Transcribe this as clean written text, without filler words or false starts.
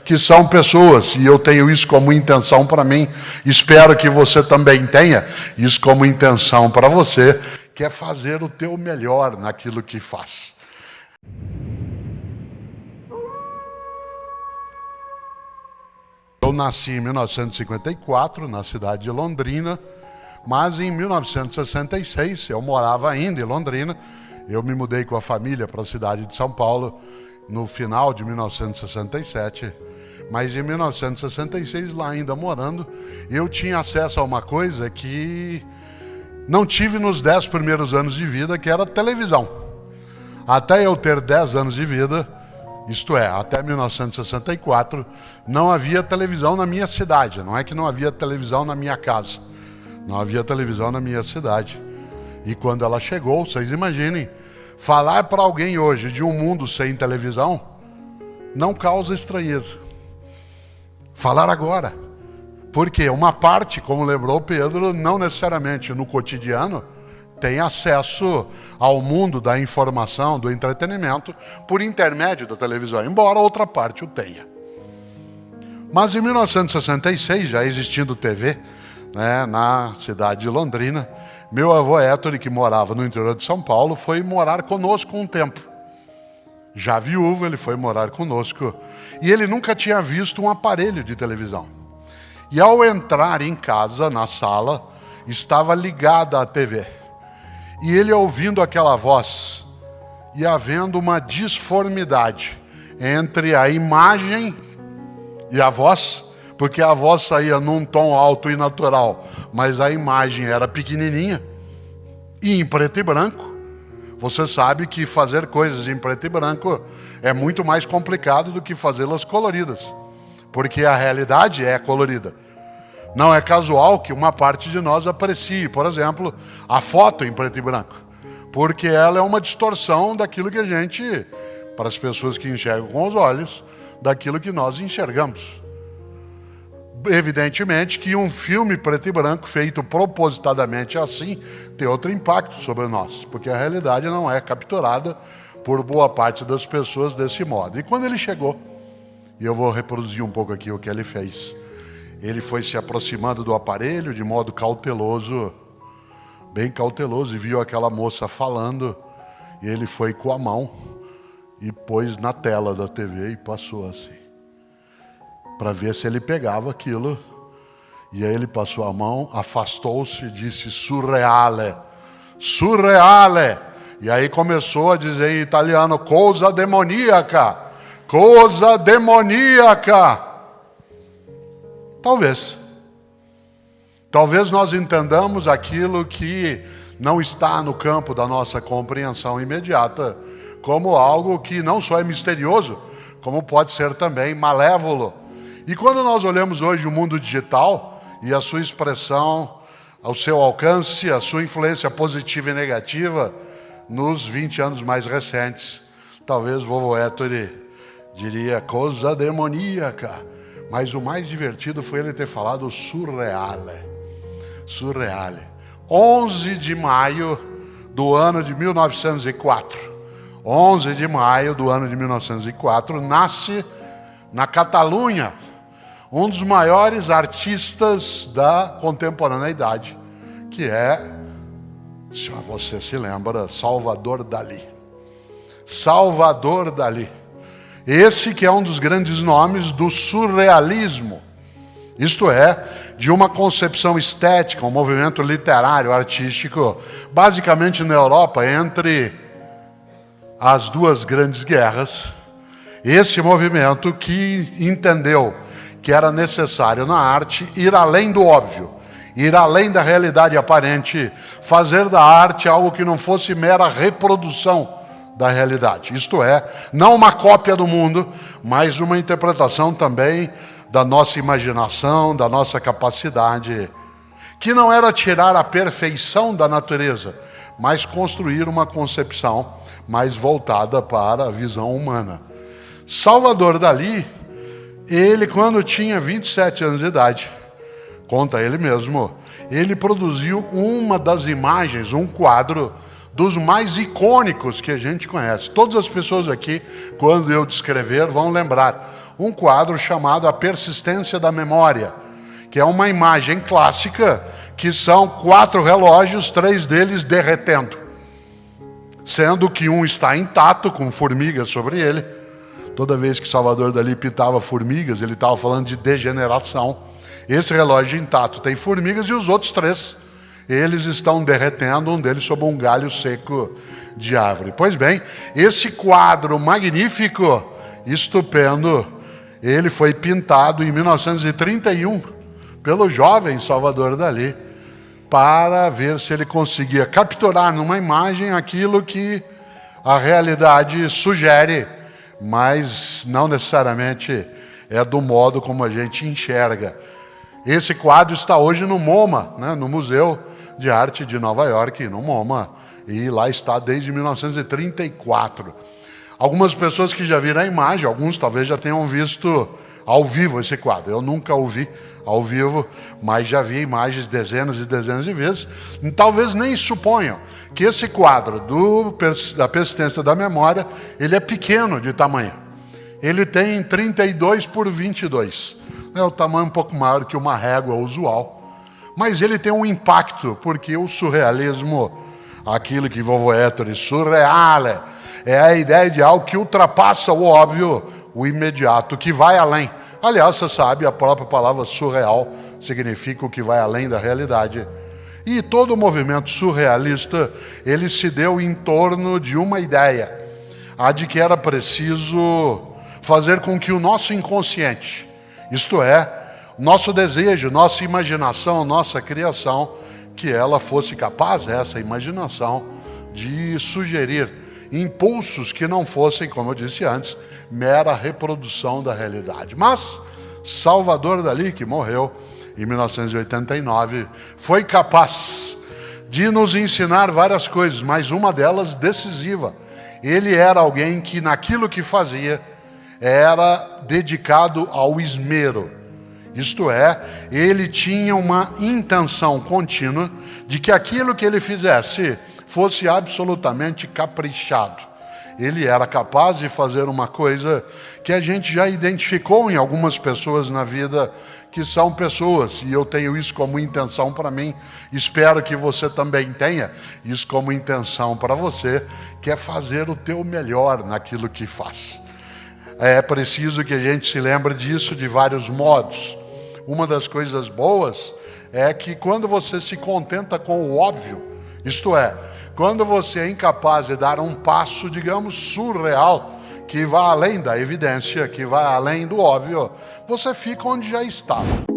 que são pessoas, e eu tenho isso como intenção para mim, espero que você também tenha isso como intenção para você, que é fazer o teu melhor naquilo que faz. Eu nasci em 1954, na cidade de Londrina, mas em 1966, eu morava ainda em Londrina, eu me mudei com a família para a cidade de São Paulo no final de 1967, mas em 1966, lá ainda morando, eu tinha acesso a uma coisa que não tive nos 10 primeiros anos de vida, que era televisão. Até eu ter 10 anos de vida, isto é, até 1964, não havia televisão na minha cidade. Não é que não havia televisão na minha casa. Não havia televisão na minha cidade. E quando ela chegou, vocês imaginem, falar para alguém hoje de um mundo sem televisão não causa estranheza. Falar agora. Porque uma parte, como lembrou Pedro, não necessariamente no cotidiano, tem acesso ao mundo da informação, do entretenimento, por intermédio da televisão, embora outra parte o tenha. Mas em 1966, já existindo TV, né, na cidade de Londrina, meu avô Héctor, que morava no interior de São Paulo, foi morar conosco um tempo. Já viúvo, ele foi morar conosco. E ele nunca tinha visto um aparelho de televisão. E ao entrar em casa, na sala, estava ligada a TV. E ele ouvindo aquela voz e havendo uma disformidade entre a imagem e a voz, porque a voz saía num tom alto e natural, mas a imagem era pequenininha e em preto e branco. Você sabe que fazer coisas em preto e branco é muito mais complicado do que fazê-las coloridas, porque a realidade é colorida. Não é casual que uma parte de nós aprecie, por exemplo, a foto em preto e branco, porque ela é uma distorção daquilo que a gente, para as pessoas que enxergam com os olhos, daquilo que nós enxergamos. Evidentemente que um filme preto e branco feito propositadamente assim tem outro impacto sobre nós, porque a realidade não é capturada por boa parte das pessoas desse modo. E quando ele chegou, e eu vou reproduzir um pouco aqui o que ele fez, ele foi se aproximando do aparelho de modo cauteloso, bem cauteloso, e viu aquela moça falando, e ele foi com a mão e pôs na tela da TV e passou assim, para ver se ele pegava aquilo. E aí ele passou a mão, afastou-se e disse surreale, surreale. E aí começou a dizer em italiano, cosa demoníaca, cosa demoníaca. Talvez nós entendamos aquilo que não está no campo da nossa compreensão imediata como algo que não só é misterioso, como pode ser também malévolo. E quando nós olhamos hoje o mundo digital e a sua expressão, o seu alcance, a sua influência positiva e negativa nos 20 anos mais recentes, talvez vovô Héctor diria coisa demoníaca. Mas o mais divertido foi ele ter falado surreale. Surreale. 11 de maio do ano de 1904. 11 de maio do ano de 1904, nasce na Catalunha um dos maiores artistas da contemporaneidade, que é, se você se lembra, Salvador Dalí. Salvador Dalí. Esse que é um dos grandes nomes do surrealismo, isto é, de uma concepção estética, um movimento literário, artístico, basicamente na Europa, entre as duas grandes guerras. Esse movimento que entendeu que era necessário na arte ir além do óbvio, ir além da realidade aparente, fazer da arte algo que não fosse mera reprodução da realidade. Isto é, não uma cópia do mundo, mas uma interpretação também da nossa imaginação, da nossa capacidade, que não era tirar a perfeição da natureza, mas construir uma concepção mais voltada para a visão humana. Salvador Dalí, ele quando tinha 27 anos de idade, conta ele mesmo, ele produziu uma das imagens, um quadro dos mais icônicos que a gente conhece. Todas as pessoas aqui, quando eu descrever, vão lembrar. um quadro chamado A Persistência da Memória, que é uma imagem clássica, que são 4 relógios, 3 deles derretendo, sendo que um está intacto, com formigas sobre ele. Toda vez que Salvador Dalí pintava formigas, ele estava falando de degeneração. Esse relógio intacto tem formigas e os outros 3, eles estão derretendo, um deles sob um galho seco de árvore. Pois bem, esse quadro magnífico, estupendo, ele foi pintado em 1931 pelo jovem Salvador Dalí, para ver se ele conseguia capturar numa imagem aquilo que a realidade sugere, mas não necessariamente é do modo como a gente enxerga. Esse quadro está hoje no MoMA, né, no Museu de Arte de Nova York, no MoMA, e lá está desde 1934. Algumas pessoas que já viram a imagem, alguns talvez já tenham visto ao vivo esse quadro. Eu nunca o vi ao vivo, mas já vi imagens dezenas e dezenas de vezes. E talvez nem suponham que esse quadro da persistência da memória, ele é pequeno de tamanho. Ele tem 32 por 22. É o tamanho um pouco maior que uma régua usual. Mas ele tem um impacto, porque o surrealismo, aquilo que vovô Ettore, surreale, é a ideia de algo que ultrapassa o óbvio, o imediato, que vai além. Aliás, você sabe, a própria palavra surreal significa o que vai além da realidade. E todo o movimento surrealista, ele se deu em torno de uma ideia, a de que era preciso fazer com que o nosso inconsciente, isto é, nosso desejo, nossa imaginação, nossa criação, que ela fosse capaz, essa imaginação, de sugerir impulsos que não fossem, como eu disse antes, mera reprodução da realidade. Mas Salvador Dalí, que morreu em 1989, foi capaz de nos ensinar várias coisas, mas uma delas decisiva. Ele era alguém que naquilo que fazia era dedicado ao esmero. Isto é, ele tinha uma intenção contínua de que aquilo que ele fizesse fosse absolutamente caprichado. Ele era capaz de fazer uma coisa que a gente já identificou em algumas pessoas na vida, que são pessoas, e eu tenho isso como intenção para mim, espero que você também tenha isso como intenção para você, que é fazer o teu melhor naquilo que faz. É preciso que a gente se lembre disso de vários modos. Uma das coisas boas é que quando você se contenta com o óbvio, isto é, quando você é incapaz de dar um passo, digamos, surreal, que vai além da evidência, que vai além do óbvio, você fica onde já estava.